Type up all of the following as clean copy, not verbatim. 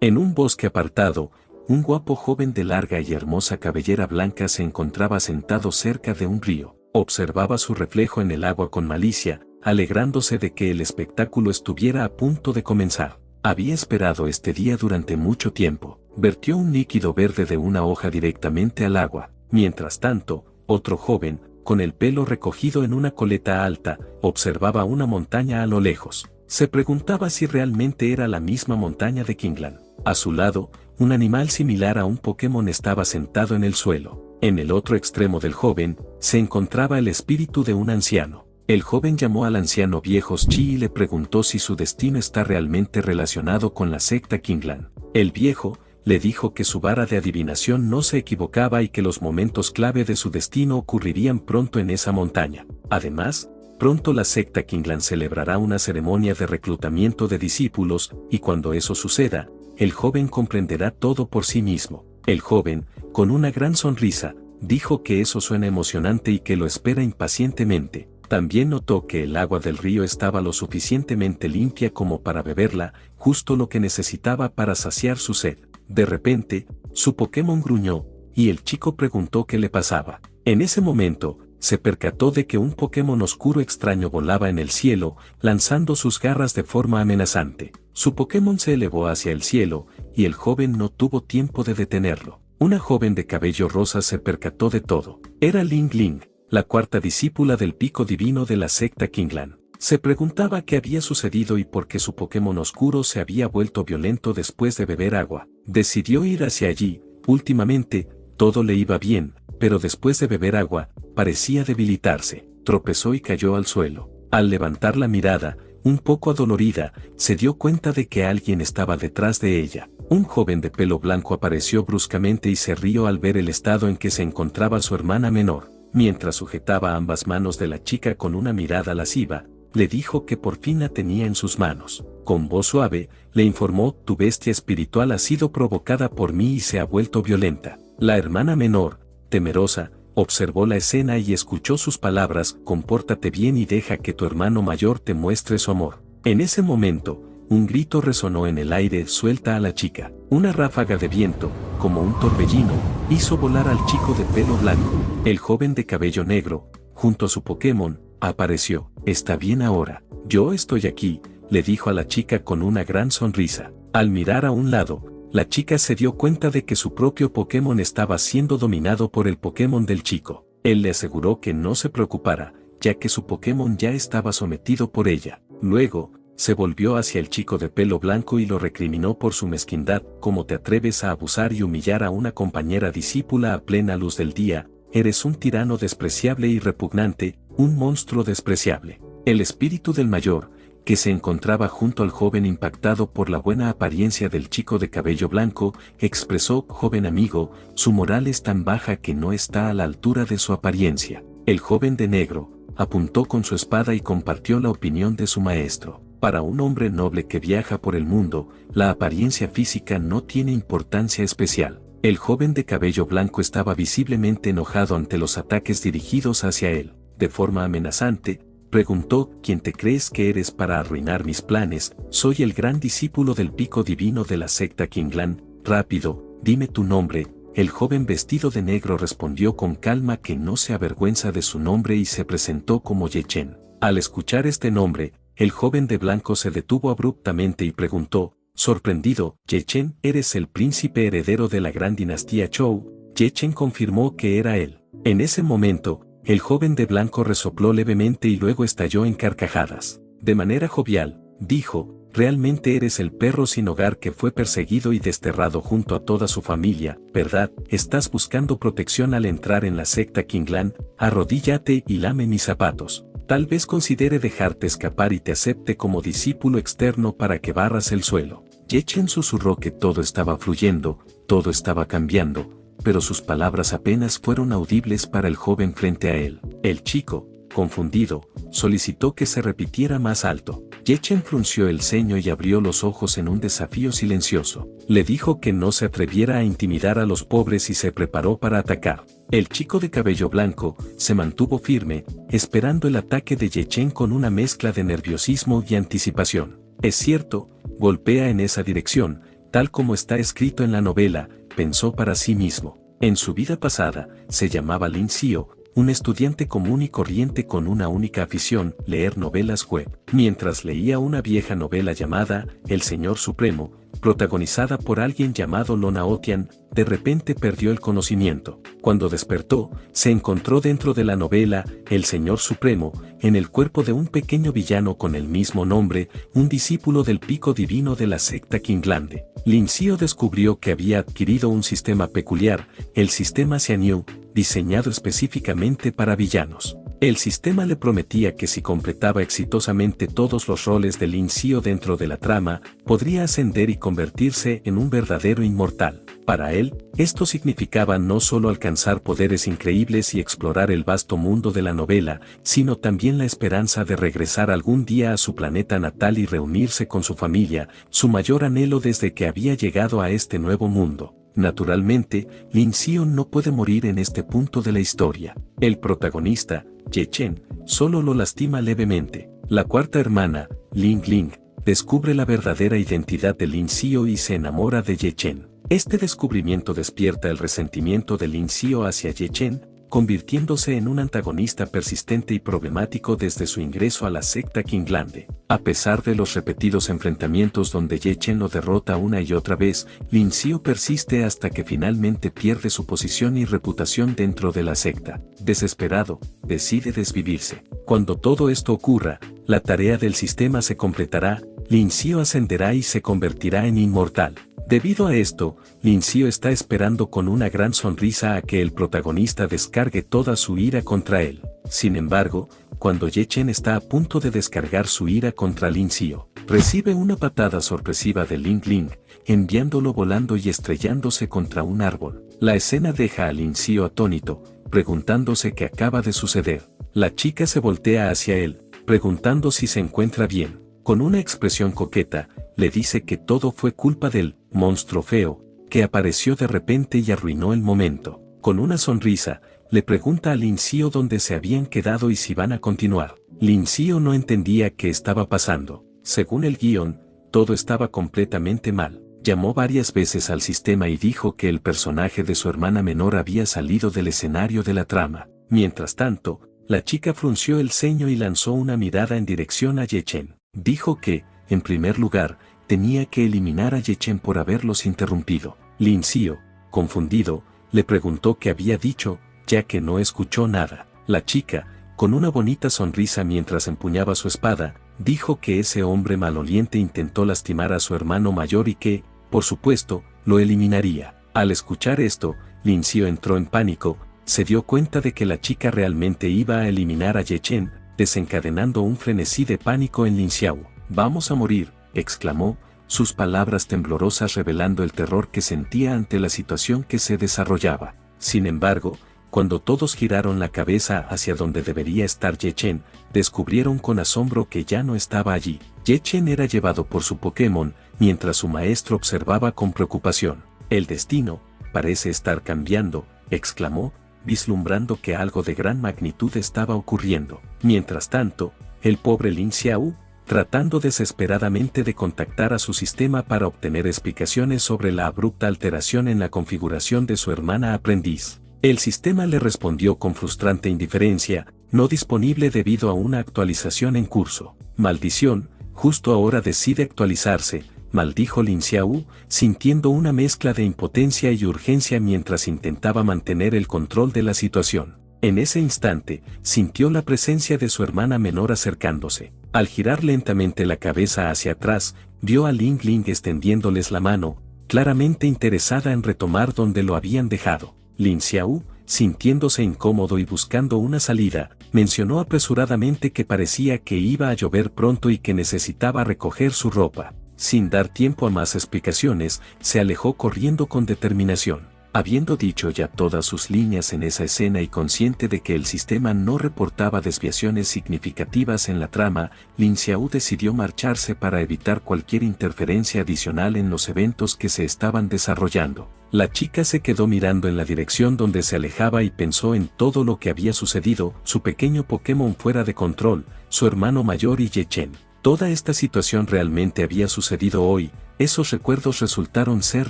En un bosque apartado, un guapo joven de larga y hermosa cabellera blanca se encontraba sentado cerca de un río. Observaba su reflejo en el agua con malicia, alegrándose de que el espectáculo estuviera a punto de comenzar. Había esperado este día durante mucho tiempo. Vertió un líquido verde de una hoja directamente al agua. Mientras tanto, otro joven, con el pelo recogido en una coleta alta, observaba una montaña a lo lejos. Se preguntaba si realmente era la misma montaña de Kingland. A su lado, un animal similar a un Pokémon estaba sentado en el suelo. En el otro extremo del joven, se encontraba el espíritu de un anciano. El joven llamó al anciano Viejos Chi y le preguntó si su destino está realmente relacionado con la secta Kingland. El viejo le dijo que su vara de adivinación no se equivocaba y que los momentos clave de su destino ocurrirían pronto en esa montaña. Además, pronto la secta Kingland celebrará una ceremonia de reclutamiento de discípulos, y cuando eso suceda, el joven comprenderá todo por sí mismo. El joven, con una gran sonrisa, dijo que eso suena emocionante y que lo espera impacientemente. También notó que el agua del río estaba lo suficientemente limpia como para beberla, justo lo que necesitaba para saciar su sed. De repente, su Pokémon gruñó, y el chico preguntó qué le pasaba. En ese momento, se percató de que un Pokémon oscuro extraño volaba en el cielo, lanzando sus garras de forma amenazante. Su Pokémon se elevó hacia el cielo, y el joven no tuvo tiempo de detenerlo. Una joven de cabello rosa se percató de todo. Era Ling Ling, la cuarta discípula del pico divino de la secta Kingland. Se preguntaba qué había sucedido y por qué su Pokémon oscuro se había vuelto violento después de beber agua. Decidió ir hacia allí. Últimamente, todo le iba bien, pero después de beber agua, parecía debilitarse. Tropezó y cayó al suelo. Al levantar la mirada, un poco adolorida, se dio cuenta de que alguien estaba detrás de ella. Un joven de pelo blanco apareció bruscamente y se rió al ver el estado en que se encontraba su hermana menor. Mientras sujetaba ambas manos de la chica con una mirada lasciva, le dijo que por fin la tenía en sus manos. Con voz suave, le informó: tu bestia espiritual ha sido provocada por mí y se ha vuelto violenta. La hermana menor, temerosa, observó la escena y escuchó sus palabras: compórtate bien y deja que tu hermano mayor te muestre su amor. En ese momento, un grito resonó en el aire: suelta a la chica. Una ráfaga de viento, como un torbellino, hizo volar al chico de pelo blanco. El joven de cabello negro, junto a su Pokémon, apareció. Está bien ahora. Yo estoy aquí, le dijo a la chica con una gran sonrisa. Al mirar a un lado, la chica se dio cuenta de que su propio Pokémon estaba siendo dominado por el Pokémon del chico. Él le aseguró que no se preocupara, ya que su Pokémon ya estaba sometido por ella. Luego, se volvió hacia el chico de pelo blanco y lo recriminó por su mezquindad. ¿Cómo te atreves a abusar y humillar a una compañera discípula a plena luz del día? Eres un tirano despreciable y repugnante, un monstruo despreciable. El espíritu del mayor, que se encontraba junto al joven impactado por la buena apariencia del chico de cabello blanco, expresó: joven amigo, su moral es tan baja que no está a la altura de su apariencia. El joven de negro apuntó con su espada y compartió la opinión de su maestro. Para un hombre noble que viaja por el mundo, la apariencia física no tiene importancia especial. El joven de cabello blanco estaba visiblemente enojado ante los ataques dirigidos hacia él. De forma amenazante, preguntó: ¿quién te crees que eres para arruinar mis planes? Soy el gran discípulo del pico divino de la secta Kingland. Rápido, dime tu nombre. El joven vestido de negro respondió con calma que no se avergüenza de su nombre y se presentó como Ye Chen. Al escuchar este nombre, el joven de blanco se detuvo abruptamente y preguntó, sorprendido: Ye Chen, ¿eres el príncipe heredero de la gran dinastía Zhou? Ye Chen confirmó que era él. En ese momento, el joven de blanco resopló levemente y luego estalló en carcajadas. De manera jovial, dijo: realmente eres el perro sin hogar que fue perseguido y desterrado junto a toda su familia, ¿verdad? Estás buscando protección al entrar en la secta Kingland. Arrodíllate y lame mis zapatos. Tal vez considere dejarte escapar y te acepte como discípulo externo para que barras el suelo. Ye Chen susurró que todo estaba fluyendo, todo estaba cambiando, pero sus palabras apenas fueron audibles para el joven frente a él. El chico, confundido, solicitó que se repitiera más alto. Ye Chen frunció el ceño y abrió los ojos en un desafío silencioso. Le dijo que no se atreviera a intimidar a los pobres y se preparó para atacar. El chico de cabello blanco se mantuvo firme, esperando el ataque de Ye Chen con una mezcla de nerviosismo y anticipación. Es cierto, golpea en esa dirección, tal como está escrito en la novela, pensó para sí mismo. En su vida pasada, se llamaba Lin Xiao, un estudiante común y corriente con una única afición, leer novelas web. Mientras leía una vieja novela llamada El Señor Supremo, protagonizada por alguien llamado Lona Otian, de repente perdió el conocimiento. Cuando despertó, se encontró dentro de la novela El Señor Supremo, en el cuerpo de un pequeño villano con el mismo nombre, un discípulo del pico divino de la secta Qinglande. Lin Xiao descubrió que había adquirido un sistema peculiar, el sistema Xianyu, diseñado específicamente para villanos. El sistema le prometía que si completaba exitosamente todos los roles de Lin Xiao dentro de la trama, podría ascender y convertirse en un verdadero inmortal. Para él, esto significaba no solo alcanzar poderes increíbles y explorar el vasto mundo de la novela, sino también la esperanza de regresar algún día a su planeta natal y reunirse con su familia, su mayor anhelo desde que había llegado a este nuevo mundo. Naturalmente, Lin Xiao no puede morir en este punto de la historia. El protagonista, Ye Chen, solo lo lastima levemente. La cuarta hermana, Ling Ling, descubre la verdadera identidad de Lin Xiao y se enamora de Ye Chen. Este descubrimiento despierta el resentimiento de Lin Xiao hacia Ye Chen, convirtiéndose en un antagonista persistente y problemático desde su ingreso a la secta Qinglande. A pesar de los repetidos enfrentamientos donde Ye Chen lo derrota una y otra vez, Lin Xiao persiste hasta que finalmente pierde su posición y reputación dentro de la secta. Desesperado, decide desvivirse. Cuando todo esto ocurra, la tarea del sistema se completará, Lin Xiao ascenderá y se convertirá en inmortal. Debido a esto, Lin Xiao está esperando con una gran sonrisa a que el protagonista descargue toda su ira contra él. Sin embargo, cuando Ye Chen está a punto de descargar su ira contra Lin Xiao, recibe una patada sorpresiva de Ling Ling, enviándolo volando y estrellándose contra un árbol. La escena deja a Lin Xiao atónito, preguntándose qué acaba de suceder. La chica se voltea hacia él, preguntando si se encuentra bien. Con una expresión coqueta, le dice que todo fue culpa del monstruo feo, que apareció de repente y arruinó el momento. Con una sonrisa, le pregunta a Lin Xiao dónde se habían quedado y si van a continuar. Lin Xiao no entendía qué estaba pasando. Según el guión, todo estaba completamente mal. Llamó varias veces al sistema y dijo que el personaje de su hermana menor había salido del escenario de la trama. Mientras tanto, la chica frunció el ceño y lanzó una mirada en dirección a Ye Chen. Dijo que, en primer lugar, tenía que eliminar a Ye Chen por haberlos interrumpido. Lin Xiao, confundido, le preguntó qué había dicho, ya que no escuchó nada. La chica, con una bonita sonrisa mientras empuñaba su espada, dijo que ese hombre maloliente intentó lastimar a su hermano mayor y que, por supuesto, lo eliminaría. Al escuchar esto, Lin Xiao entró en pánico, se dio cuenta de que la chica realmente iba a eliminar a Ye Chen, desencadenando un frenesí de pánico en Lin Xiao. «Vamos a morir», exclamó, sus palabras temblorosas revelando el terror que sentía ante la situación que se desarrollaba. Sin embargo, cuando todos giraron la cabeza hacia donde debería estar Ye Chen, descubrieron con asombro que ya no estaba allí. Ye Chen era llevado por su Pokémon, mientras su maestro observaba con preocupación. «El destino parece estar cambiando», exclamó, vislumbrando que algo de gran magnitud estaba ocurriendo. Mientras tanto, el pobre Lin Xiao, tratando desesperadamente de contactar a su sistema para obtener explicaciones sobre la abrupta alteración en la configuración de su hermana aprendiz. El sistema le respondió con frustrante indiferencia, no disponible debido a una actualización en curso. «Maldición, justo ahora decide actualizarse», maldijo Lin Xiao, sintiendo una mezcla de impotencia y urgencia mientras intentaba mantener el control de la situación. En ese instante, sintió la presencia de su hermana menor acercándose. Al girar lentamente la cabeza hacia atrás, vio a Ling Ling extendiéndoles la mano, claramente interesada en retomar donde lo habían dejado. Lin Xiao, sintiéndose incómodo y buscando una salida, mencionó apresuradamente que parecía que iba a llover pronto y que necesitaba recoger su ropa. Sin dar tiempo a más explicaciones, se alejó corriendo con determinación. Habiendo dicho ya todas sus líneas en esa escena y consciente de que el sistema no reportaba desviaciones significativas en la trama, Lin Xiao decidió marcharse para evitar cualquier interferencia adicional en los eventos que se estaban desarrollando. La chica se quedó mirando en la dirección donde se alejaba y pensó en todo lo que había sucedido, su pequeño Pokémon fuera de control, su hermano mayor y Ye Chen. Toda esta situación realmente había sucedido hoy, esos recuerdos resultaron ser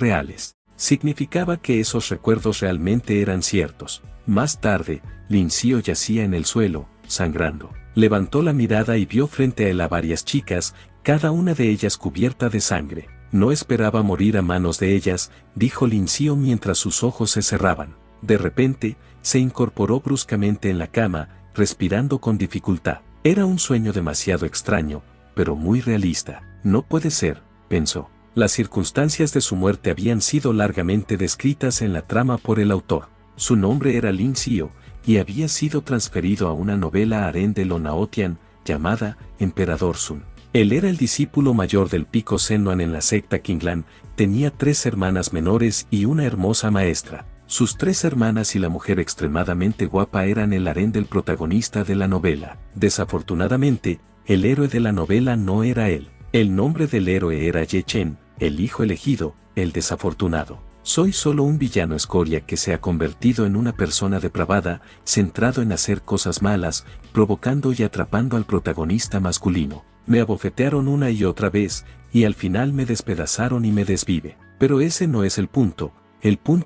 reales. Significaba que esos recuerdos realmente eran ciertos. Más tarde, Lin Xiao yacía en el suelo, sangrando. Levantó la mirada y vio frente a él a varias chicas, cada una de ellas cubierta de sangre. No esperaba morir a manos de ellas, dijo Lin Xiao mientras sus ojos se cerraban. De repente, se incorporó bruscamente en la cama, respirando con dificultad. Era un sueño demasiado extraño, pero muy realista. No puede ser, pensó. Las circunstancias de su muerte habían sido largamente descritas en la trama por el autor. Su nombre era Lin Xiao, y había sido transferido a una novela harén de Lonaotian, llamada Emperador Sun. Él era el discípulo mayor del pico Sennuan en la secta Qinglan, tenía 3 hermanas menores y una hermosa maestra. Sus 3 hermanas y la mujer extremadamente guapa eran el harén del protagonista de la novela. Desafortunadamente, el héroe de la novela no era él. El nombre del héroe era Ye Chen, el hijo elegido, el desafortunado. Soy solo un villano escoria que se ha convertido en una persona depravada, centrado en hacer cosas malas, provocando y atrapando al protagonista masculino. Me abofetearon una y otra vez, y al final me despedazaron y me desvive. Pero ese no es el punto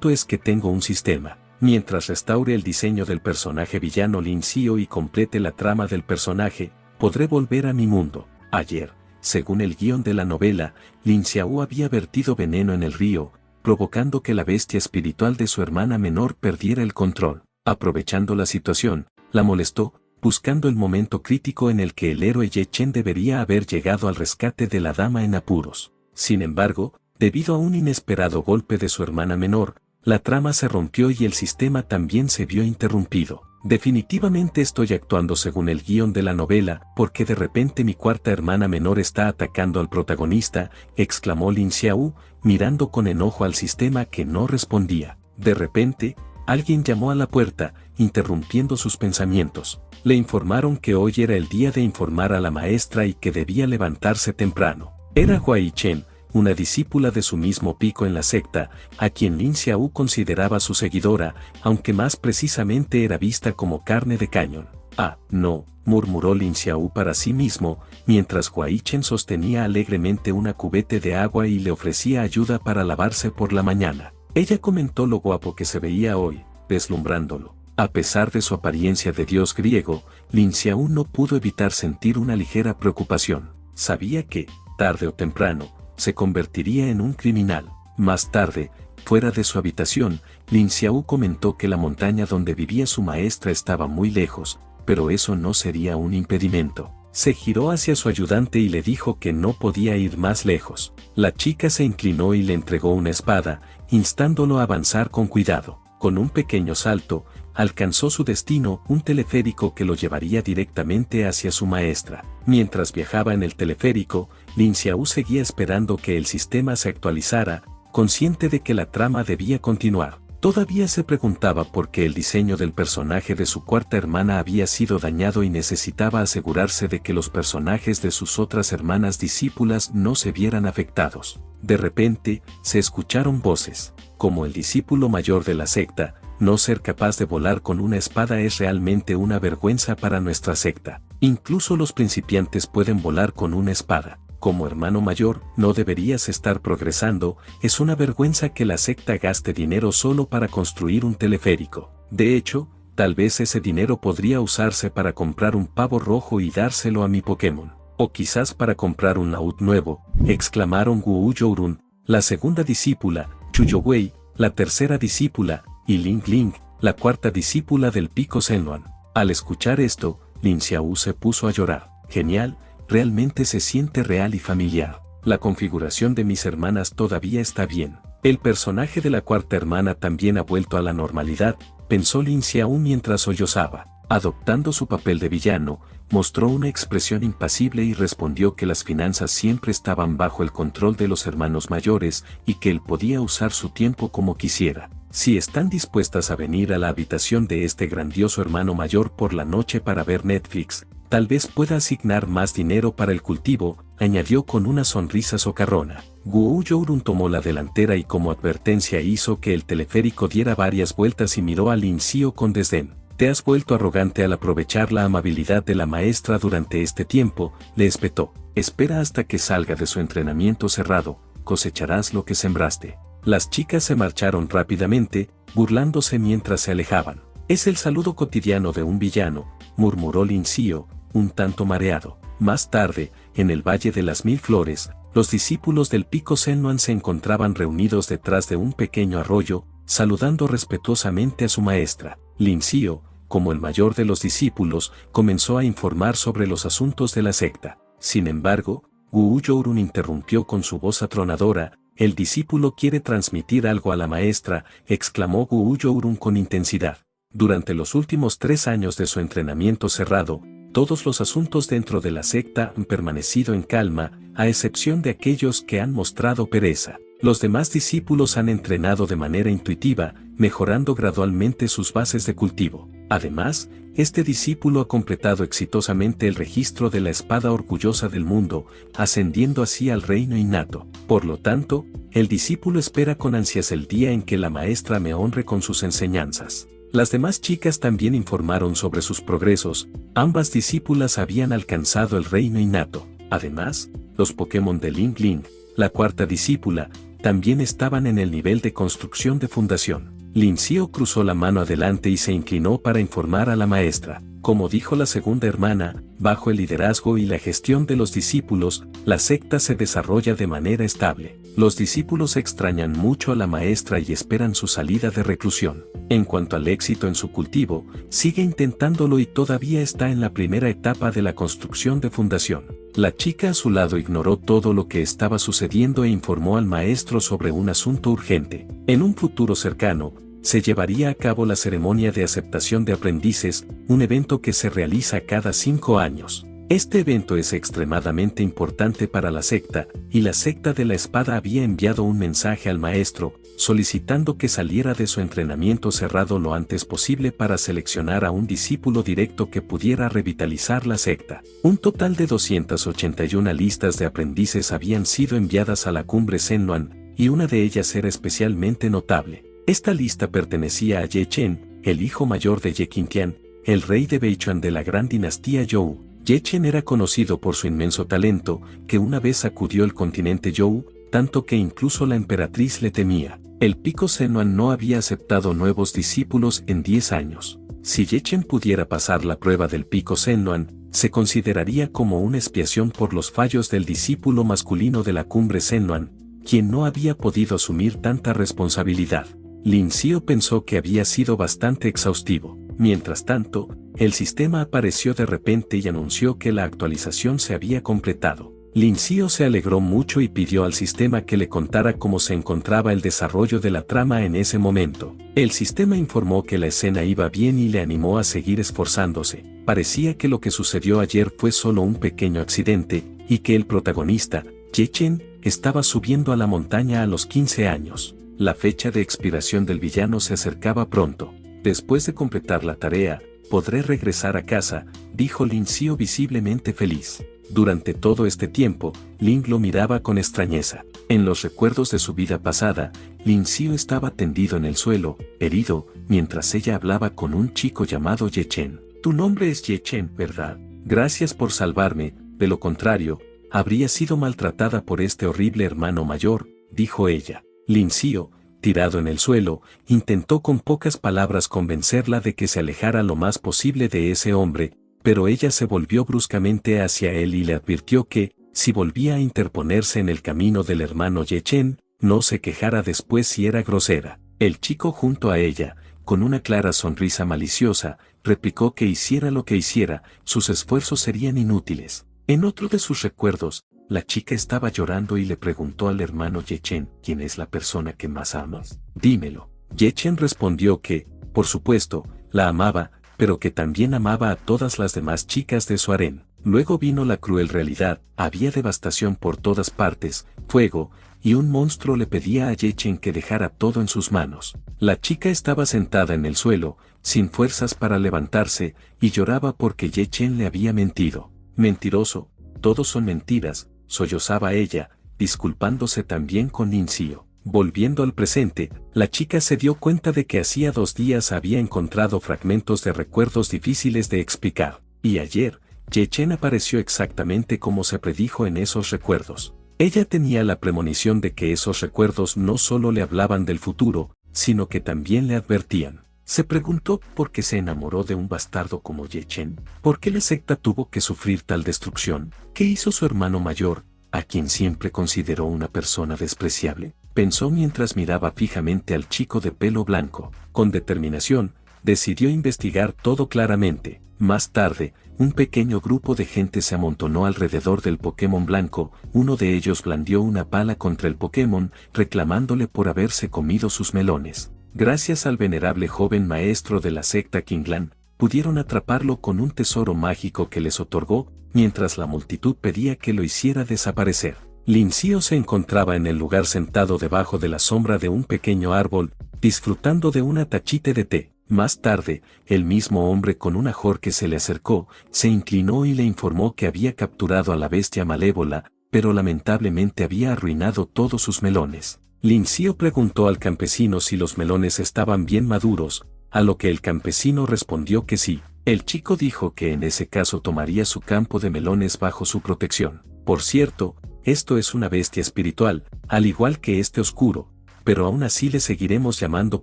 es que tengo un sistema. Mientras restaure el diseño del personaje villano Lin Xiao y complete la trama del personaje, podré volver a mi mundo. Ayer, según el guión de la novela, Lin Xiao había vertido veneno en el río, provocando que la bestia espiritual de su hermana menor perdiera el control. Aprovechando la situación, la molestó, buscando el momento crítico en el que el héroe Ye Chen debería haber llegado al rescate de la dama en apuros. Sin embargo, debido a un inesperado golpe de su hermana menor, la trama se rompió y el sistema también se vio interrumpido. Definitivamente estoy actuando según el guión de la novela, porque de repente mi 4ª hermana menor está atacando al protagonista, exclamó Lin Xiao, mirando con enojo al sistema que no respondía. De repente, alguien llamó a la puerta, interrumpiendo sus pensamientos. Le informaron que hoy era el día de informar a la maestra y que debía levantarse temprano. Era Huai Chen, una discípula de su mismo pico en la secta, a quien Lin Xiao consideraba su seguidora, aunque más precisamente era vista como carne de cañón. Ah, no, murmuró Lin Xiao para sí mismo, mientras Huai Chen sostenía alegremente una cubeta de agua y le ofrecía ayuda para lavarse por la mañana. Ella comentó lo guapo que se veía hoy, deslumbrándolo. A pesar de su apariencia de dios griego, Lin Xiao no pudo evitar sentir una ligera preocupación. Sabía que, tarde o temprano, se convertiría en un criminal. Más tarde, fuera de su habitación, Lin Xiao comentó que la montaña donde vivía su maestra estaba muy lejos, pero eso no sería un impedimento. Se giró hacia su ayudante y le dijo que no podía ir más lejos. La chica se inclinó y le entregó una espada, instándolo a avanzar con cuidado. Con un pequeño salto, alcanzó su destino, un teleférico que lo llevaría directamente hacia su maestra. Mientras viajaba en el teleférico, Lin Xiao seguía esperando que el sistema se actualizara, consciente de que la trama debía continuar. Todavía se preguntaba por qué el diseño del personaje de su 4ª hermana había sido dañado y necesitaba asegurarse de que los personajes de sus otras hermanas discípulas no se vieran afectados. De repente, se escucharon voces. Como el discípulo mayor de la secta, no ser capaz de volar con una espada es realmente una vergüenza para nuestra secta. Incluso los principiantes pueden volar con una espada. Como hermano mayor, no deberías estar progresando, es una vergüenza que la secta gaste dinero solo para construir un teleférico. De hecho, tal vez ese dinero podría usarse para comprar un pavo rojo y dárselo a mi Pokémon. O quizás para comprar un laúd nuevo, exclamaron Wu Yourun, la 2ª discípula, Chu Youwei, la 3ª discípula, y Ling Ling, la 4ª discípula del pico Sennuan. Al escuchar esto, Lin Xiao se puso a llorar. Genial, realmente se siente real y familiar. La configuración de mis hermanas todavía está bien. El personaje de la 4ª hermana también ha vuelto a la normalidad, pensó Lin Xiao mientras sollozaba. Adoptando su papel de villano, mostró una expresión impasible y respondió que las finanzas siempre estaban bajo el control de los hermanos mayores y que él podía usar su tiempo como quisiera. Si están dispuestas a venir a la habitación de este grandioso hermano mayor por la noche para ver Netflix, tal vez pueda asignar más dinero para el cultivo, añadió con una sonrisa socarrona. Wu Yourun tomó la delantera y como advertencia hizo que el teleférico diera varias vueltas y miró a Lin Xiao con desdén. Te has vuelto arrogante al aprovechar la amabilidad de la maestra durante este tiempo, le espetó. Espera hasta que salga de su entrenamiento cerrado, cosecharás lo que sembraste. Las chicas se marcharon rápidamente, burlándose mientras se alejaban. Es el saludo cotidiano de un villano, murmuró Lin Xiao, un tanto mareado. Más tarde, en el Valle de las Mil Flores, los discípulos del Pico Senluan se encontraban reunidos detrás de un pequeño arroyo, saludando respetuosamente a su maestra. Lin Xiao, como el mayor de los discípulos, comenzó a informar sobre los asuntos de la secta. Sin embargo, Wu Yourun interrumpió con su voz atronadora. «El discípulo quiere transmitir algo a la maestra», exclamó Wu Yourun con intensidad. Durante los últimos 3 años de su entrenamiento cerrado, todos los asuntos dentro de la secta han permanecido en calma, a excepción de aquellos que han mostrado pereza. Los demás discípulos han entrenado de manera intuitiva, mejorando gradualmente sus bases de cultivo. Además, este discípulo ha completado exitosamente el registro de la espada orgullosa del mundo, ascendiendo así al reino innato. Por lo tanto, el discípulo espera con ansias el día en que la maestra me honre con sus enseñanzas. Las demás chicas también informaron sobre sus progresos. Ambas discípulas habían alcanzado el reino innato. Además, los Pokémon de Ling Ling, la cuarta discípula, también estaban en el nivel de construcción de fundación. Lin Xiao cruzó la mano adelante y se inclinó para informar a la maestra. Como dijo la segunda hermana, bajo el liderazgo y la gestión de los discípulos, la secta se desarrolla de manera estable. Los discípulos extrañan mucho a la maestra y esperan su salida de reclusión. En cuanto al éxito en su cultivo, sigue intentándolo y todavía está en la primera etapa de la construcción de fundación. La chica a su lado ignoró todo lo que estaba sucediendo e informó al maestro sobre un asunto urgente. En un futuro cercano, se llevaría a cabo la ceremonia de aceptación de aprendices, un evento que se realiza cada 5 años. Este evento es extremadamente importante para la secta, y la secta de la espada había enviado un mensaje al maestro, solicitando que saliera de su entrenamiento cerrado lo antes posible para seleccionar a un discípulo directo que pudiera revitalizar la secta. Un total de 281 listas de aprendices habían sido enviadas a la cumbre Senluan, y una de ellas era especialmente notable. Esta lista pertenecía a Ye Chen, el hijo mayor de Ye Qingtian, el rey de Beichuan de la gran dinastía Zhou. Ye Chen era conocido por su inmenso talento, que una vez sacudió el continente Zhou, tanto que incluso la emperatriz le temía. El Pico Senluan no había aceptado nuevos discípulos en 10 años. Si Ye Chen pudiera pasar la prueba del Pico Senluan, se consideraría como una expiación por los fallos del discípulo masculino de la cumbre Senluan, quien no había podido asumir tanta responsabilidad. Lin Xiao pensó que había sido bastante exhaustivo. Mientras tanto, el sistema apareció de repente y anunció que la actualización se había completado. Lin Xiao se alegró mucho y pidió al sistema que le contara cómo se encontraba el desarrollo de la trama en ese momento. El sistema informó que la escena iba bien y le animó a seguir esforzándose. Parecía que lo que sucedió ayer fue solo un pequeño accidente, y que el protagonista, Ye Chen, estaba subiendo a la montaña a los 15 años. La fecha de expiración del villano se acercaba pronto. Después de completar la tarea, podré regresar a casa, dijo Lin Xiao visiblemente feliz. Durante todo este tiempo, Ling lo miraba con extrañeza. En los recuerdos de su vida pasada, Lin Xiao estaba tendido en el suelo, herido, mientras ella hablaba con un chico llamado Ye Chen. Tu nombre es Ye Chen, ¿verdad? Gracias por salvarme, de lo contrario, habría sido maltratada por este horrible hermano mayor, dijo ella. Lin Xiao, tirado en el suelo, intentó con pocas palabras convencerla de que se alejara lo más posible de ese hombre, pero ella se volvió bruscamente hacia él y le advirtió que, si volvía a interponerse en el camino del hermano Ye Chen, no se quejara después si era grosera. El chico junto a ella, con una clara sonrisa maliciosa, replicó que hiciera lo que hiciera, sus esfuerzos serían inútiles. En otro de sus recuerdos, la chica estaba llorando y le preguntó al hermano Ye Chen, ¿quién es la persona que más amas? Dímelo. Ye Chen respondió que, por supuesto, la amaba, pero que también amaba a todas las demás chicas de su harén. Luego vino la cruel realidad, había devastación por todas partes, fuego, y un monstruo le pedía a Ye Chen que dejara todo en sus manos. La chica estaba sentada en el suelo, sin fuerzas para levantarse, y lloraba porque Ye Chen le había mentido. Mentiroso, todos son mentiras, sollozaba ella, disculpándose también con Lin Xiao. Volviendo al presente, la chica se dio cuenta de que hacía 2 días había encontrado fragmentos de recuerdos difíciles de explicar, y ayer, Ye Chen apareció exactamente como se predijo en esos recuerdos. Ella tenía la premonición de que esos recuerdos no solo le hablaban del futuro, sino que también le advertían. Se preguntó por qué se enamoró de un bastardo como Ye Chen, por qué la secta tuvo que sufrir tal destrucción, qué hizo su hermano mayor, a quien siempre consideró una persona despreciable. Pensó mientras miraba fijamente al chico de pelo blanco. Con determinación, decidió investigar todo claramente. Más tarde, un pequeño grupo de gente se amontonó alrededor del Pokémon blanco. Uno de ellos blandió una pala contra el Pokémon, reclamándole por haberse comido sus melones. Gracias al venerable joven maestro de la secta Qinglan, pudieron atraparlo con un tesoro mágico que les otorgó, mientras la multitud pedía que lo hiciera desaparecer. Lin Xiao se encontraba en el lugar sentado debajo de la sombra de un pequeño árbol, disfrutando de una tachita de té. Más tarde, el mismo hombre con un ajor se le acercó, se inclinó y le informó que había capturado a la bestia malévola, pero lamentablemente había arruinado todos sus melones. Lin Xiao preguntó al campesino si los melones estaban bien maduros, a lo que el campesino respondió que sí. El chico dijo que en ese caso tomaría su campo de melones bajo su protección. Por cierto, esto es una bestia espiritual, al igual que este oscuro, pero aún así le seguiremos llamando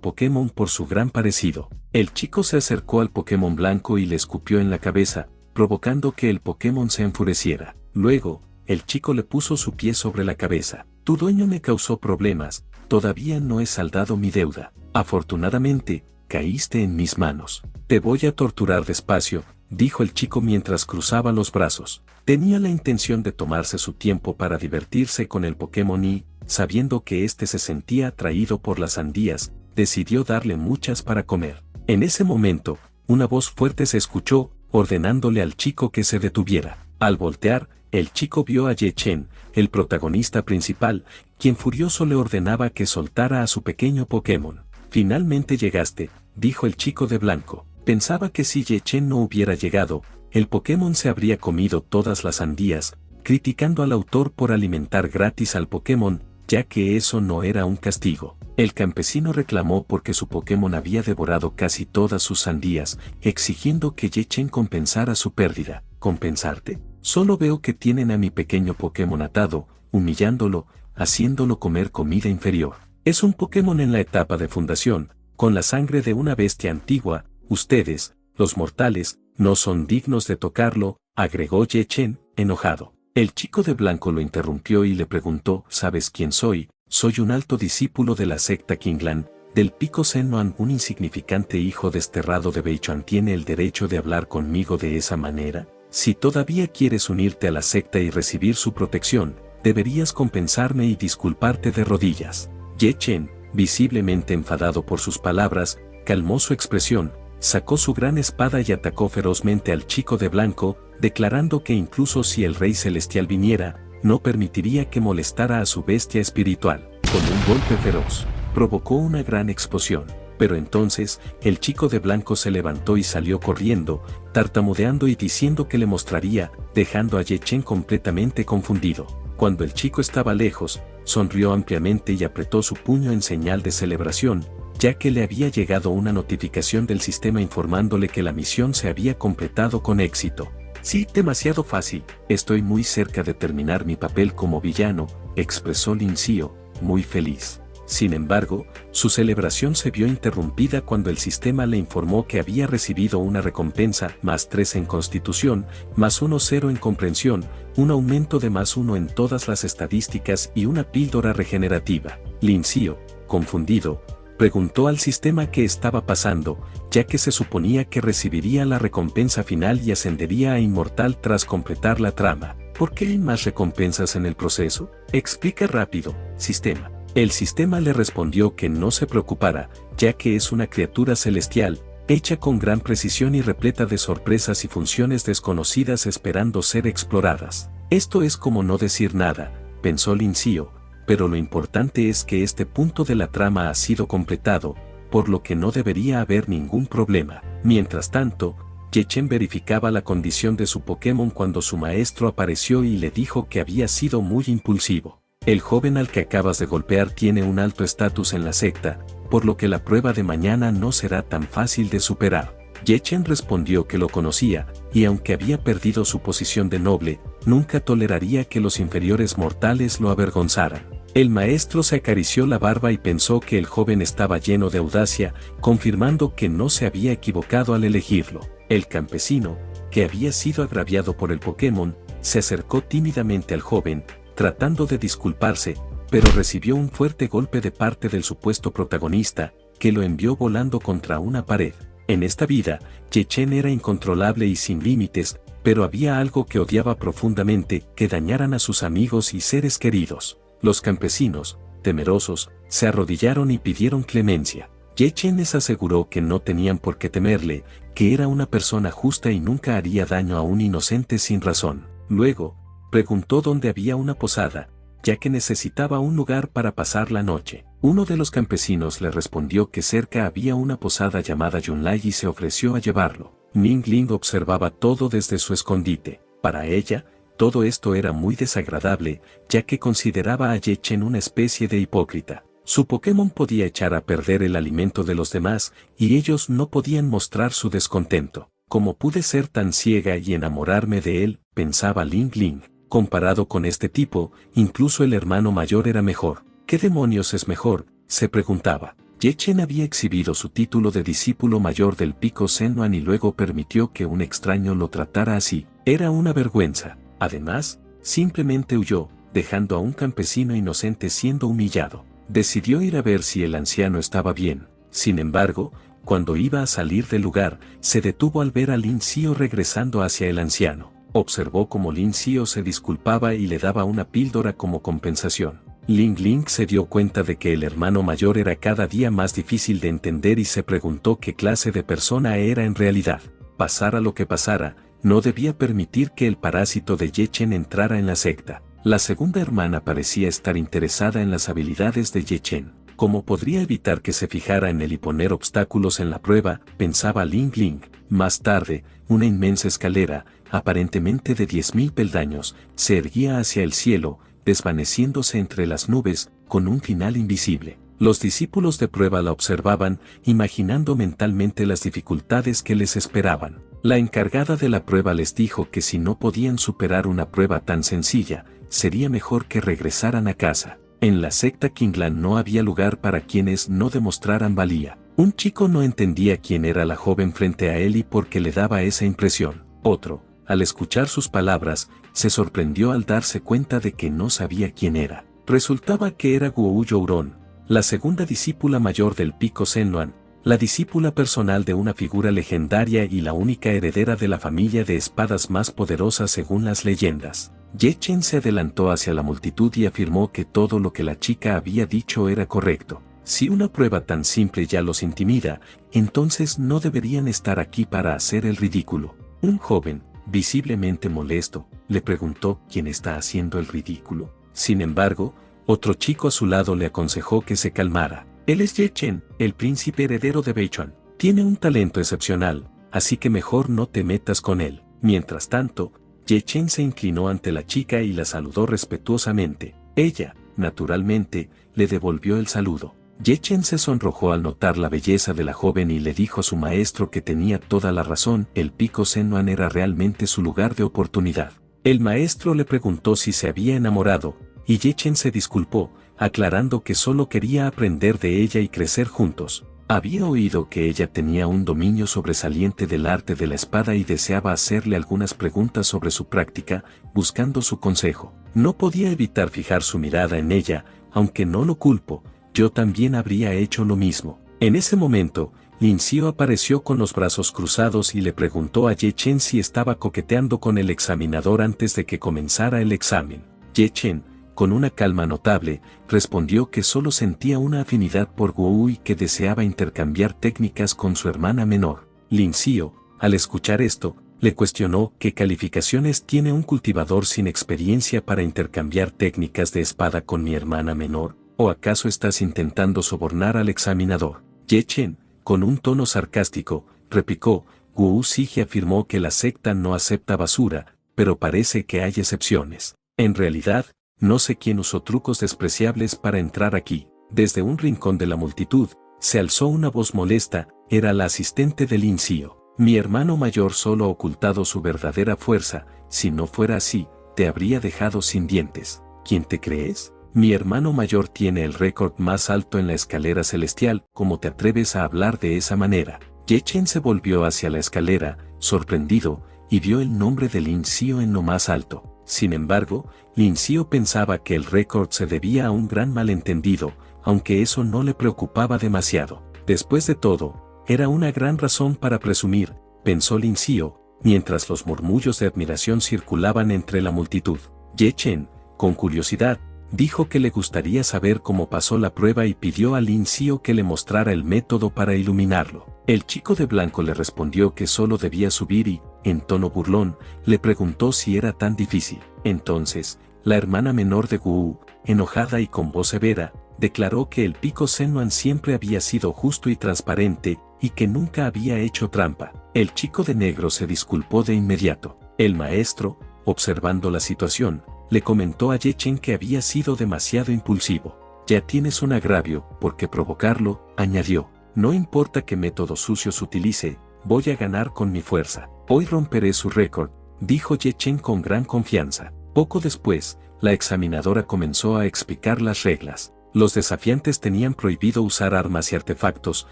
Pokémon por su gran parecido. El chico se acercó al Pokémon blanco y le escupió en la cabeza, provocando que el Pokémon se enfureciera. Luego, el chico le puso su pie sobre la cabeza. Tu dueño me causó problemas, todavía no he saldado mi deuda. Afortunadamente, caíste en mis manos. Te voy a torturar despacio, dijo el chico mientras cruzaba los brazos. Tenía la intención de tomarse su tiempo para divertirse con el Pokémon y, sabiendo que éste se sentía atraído por las sandías, decidió darle muchas para comer. En ese momento, una voz fuerte se escuchó, ordenándole al chico que se detuviera. Al voltear, el chico vio a Ye Chen, el protagonista principal, quien furioso le ordenaba que soltara a su pequeño Pokémon. Finalmente llegaste, dijo el chico de blanco. Pensaba que si Ye Chen no hubiera llegado, el Pokémon se habría comido todas las sandías, criticando al autor por alimentar gratis al Pokémon, ya que eso no era un castigo. El campesino reclamó porque su Pokémon había devorado casi todas sus sandías, exigiendo que Ye Chen compensara su pérdida. ¿Compensarte? Solo veo que tienen a mi pequeño Pokémon atado, humillándolo, haciéndolo comer comida inferior. Es un Pokémon en la etapa de fundación, con la sangre de una bestia antigua. Ustedes, los mortales, no son dignos de tocarlo, agregó Ye Chen, enojado. El chico de blanco lo interrumpió y le preguntó, ¿sabes quién soy? Soy un alto discípulo de la secta Qinglan, del Pico Sennoan. Un insignificante hijo desterrado de Beichuan tiene el derecho de hablar conmigo de esa manera. Si todavía quieres unirte a la secta y recibir su protección, deberías compensarme y disculparte de rodillas. Ye Chen, visiblemente enfadado por sus palabras, calmó su expresión, sacó su gran espada y atacó ferozmente al chico de blanco, declarando que incluso si el Rey Celestial viniera, no permitiría que molestara a su bestia espiritual. Con un golpe feroz, provocó una gran explosión. Pero entonces, el chico de blanco se levantó y salió corriendo, tartamudeando y diciendo que le mostraría, dejando a Ye Chen completamente confundido. Cuando el chico estaba lejos, sonrió ampliamente y apretó su puño en señal de celebración, ya que le había llegado una notificación del sistema informándole que la misión se había completado con éxito. Sí, demasiado fácil, estoy muy cerca de terminar mi papel como villano, expresó Lin Xiao, muy feliz. Sin embargo, su celebración se vio interrumpida cuando el sistema le informó que había recibido una recompensa, +3 en Constitución, +1 en Comprensión, un aumento de +1 en todas las estadísticas y una píldora regenerativa. Lin Xiao, confundido, preguntó al sistema qué estaba pasando, ya que se suponía que recibiría la recompensa final y ascendería a inmortal tras completar la trama. ¿Por qué hay más recompensas en el proceso? Explica rápido, sistema. El sistema le respondió que no se preocupara, ya que es una criatura celestial, hecha con gran precisión y repleta de sorpresas y funciones desconocidas esperando ser exploradas. Esto es como no decir nada, pensó Lin Xiao, pero lo importante es que este punto de la trama ha sido completado, por lo que no debería haber ningún problema. Mientras tanto, Ye Chen verificaba la condición de su Pokémon cuando su maestro apareció y le dijo que había sido muy impulsivo. El joven al que acabas de golpear tiene un alto estatus en la secta, por lo que la prueba de mañana no será tan fácil de superar. Ye Chen respondió que lo conocía, y aunque había perdido su posición de noble, nunca toleraría que los inferiores mortales lo avergonzaran. El maestro se acarició la barba y pensó que el joven estaba lleno de audacia, confirmando que no se había equivocado al elegirlo. El campesino, que había sido agraviado por el Pokémon, se acercó tímidamente al joven, tratando de disculparse, pero recibió un fuerte golpe de parte del supuesto protagonista, que lo envió volando contra una pared. En esta vida, Ye-Chen era incontrolable y sin límites, pero había algo que odiaba profundamente, que dañaran a sus amigos y seres queridos. Los campesinos, temerosos, se arrodillaron y pidieron clemencia. Ye-Chen les aseguró que no tenían por qué temerle, que era una persona justa y nunca haría daño a un inocente sin razón. Luego, preguntó dónde había una posada, ya que necesitaba un lugar para pasar la noche. Uno de los campesinos le respondió que cerca había una posada llamada Yunlai y se ofreció a llevarlo. Ning Ling observaba todo desde su escondite. Para ella, todo esto era muy desagradable, ya que consideraba a Ye-Chen una especie de hipócrita. Su Pokémon podía echar a perder el alimento de los demás, y ellos no podían mostrar su descontento. ¿Cómo pude ser tan ciega y enamorarme de él?, pensaba Ling Ling. Comparado con este tipo, incluso el hermano mayor era mejor. ¿Qué demonios es mejor?, se preguntaba. Ye-Chen había exhibido su título de discípulo mayor del Pico Sennuan y luego permitió que un extraño lo tratara así. Era una vergüenza. Además, simplemente huyó, dejando a un campesino inocente siendo humillado. Decidió ir a ver si el anciano estaba bien. Sin embargo, cuando iba a salir del lugar, se detuvo al ver a Lin Xiao regresando hacia el anciano. Observó cómo Lin Xiao se disculpaba y le daba una píldora como compensación. Ling Ling se dio cuenta de que el hermano mayor era cada día más difícil de entender y se preguntó qué clase de persona era en realidad. Pasara lo que pasara, no debía permitir que el parásito de Ye-Chen entrara en la secta. La segunda hermana parecía estar interesada en las habilidades de Ye-Chen. ¿Cómo podría evitar que se fijara en él y poner obstáculos en la prueba?, pensaba Ling Ling. Más tarde, una inmensa escalera, aparentemente de 10.000 peldaños, se erguía hacia el cielo, desvaneciéndose entre las nubes, con un final invisible. Los discípulos de prueba la observaban, imaginando mentalmente las dificultades que les esperaban. La encargada de la prueba les dijo que si no podían superar una prueba tan sencilla, sería mejor que regresaran a casa. En la secta Qinglan no había lugar para quienes no demostraran valía. Un chico no entendía quién era la joven frente a él y por qué le daba esa impresión. Otro, al escuchar sus palabras, se sorprendió al darse cuenta de que no sabía quién era. Resultaba que era Guo Youron, la segunda discípula mayor del Pico Sennuan, la discípula personal de una figura legendaria y la única heredera de la familia de espadas más poderosa según las leyendas. Ye-Chen se adelantó hacia la multitud y afirmó que todo lo que la chica había dicho era correcto. Si una prueba tan simple ya los intimida, entonces no deberían estar aquí para hacer el ridículo. Un joven, visiblemente molesto, le preguntó quién está haciendo el ridículo. Sin embargo, otro chico a su lado le aconsejó que se calmara. Él es Ye-Chen, el príncipe heredero de Beichuan. Tiene un talento excepcional, así que mejor no te metas con él. Mientras tanto, Ye-Chen se inclinó ante la chica y la saludó respetuosamente. Ella, naturalmente, le devolvió el saludo. Ye-Chen se sonrojó al notar la belleza de la joven y le dijo a su maestro que tenía toda la razón, el Pico Sennuan era realmente su lugar de oportunidad. El maestro le preguntó si se había enamorado, y Ye-Chen se disculpó, aclarando que solo quería aprender de ella y crecer juntos. Había oído que ella tenía un dominio sobresaliente del arte de la espada y deseaba hacerle algunas preguntas sobre su práctica, buscando su consejo. No podía evitar fijar su mirada en ella, aunque no lo culpo, yo también habría hecho lo mismo. En ese momento, Lin Xiao apareció con los brazos cruzados y le preguntó a Ye-Chen si estaba coqueteando con el examinador antes de que comenzara el examen. Ye-Chen, con una calma notable, respondió que solo sentía una afinidad por Guo y que deseaba intercambiar técnicas con su hermana menor. Lin Xiao, al escuchar esto, le cuestionó qué calificaciones tiene un cultivador sin experiencia para intercambiar técnicas de espada con mi hermana menor, ¿o acaso estás intentando sobornar al examinador? Ye-Chen, con un tono sarcástico, replicó, Guo Ziji afirmó que la secta no acepta basura, pero parece que hay excepciones. En realidad, no sé quién usó trucos despreciables para entrar aquí. Desde un rincón de la multitud, se alzó una voz molesta, era la asistente de Lin Xiao. Mi hermano mayor solo ha ocultado su verdadera fuerza, si no fuera así, te habría dejado sin dientes. ¿Quién te crees? Mi hermano mayor tiene el récord más alto en la escalera celestial. ¿Cómo te atreves a hablar de esa manera? Ye Chen se volvió hacia la escalera, sorprendido, y vio el nombre de Lin Xiao en lo más alto. Sin embargo, Lin Xiao pensaba que el récord se debía a un gran malentendido, aunque eso no le preocupaba demasiado. Después de todo, era una gran razón para presumir, pensó Lin Xiao, mientras los murmullos de admiración circulaban entre la multitud. Ye Chen, con curiosidad, dijo que le gustaría saber cómo pasó la prueba y pidió a Lin Xiao que le mostrara el método para iluminarlo. El chico de blanco le respondió que solo debía subir y, en tono burlón, le preguntó si era tan difícil. Entonces, la hermana menor de Wu, enojada y con voz severa, declaró que el pico Sennuan siempre había sido justo y transparente, y que nunca había hecho trampa. El chico de negro se disculpó de inmediato. El maestro, observando la situación, le comentó a Ye Chen que había sido demasiado impulsivo. Ya tienes un agravio, ¿por qué provocarlo?, añadió. No importa qué métodos sucios utilice, voy a ganar con mi fuerza. Hoy romperé su récord, dijo Ye Chen con gran confianza. Poco después, la examinadora comenzó a explicar las reglas. Los desafiantes tenían prohibido usar armas y artefactos,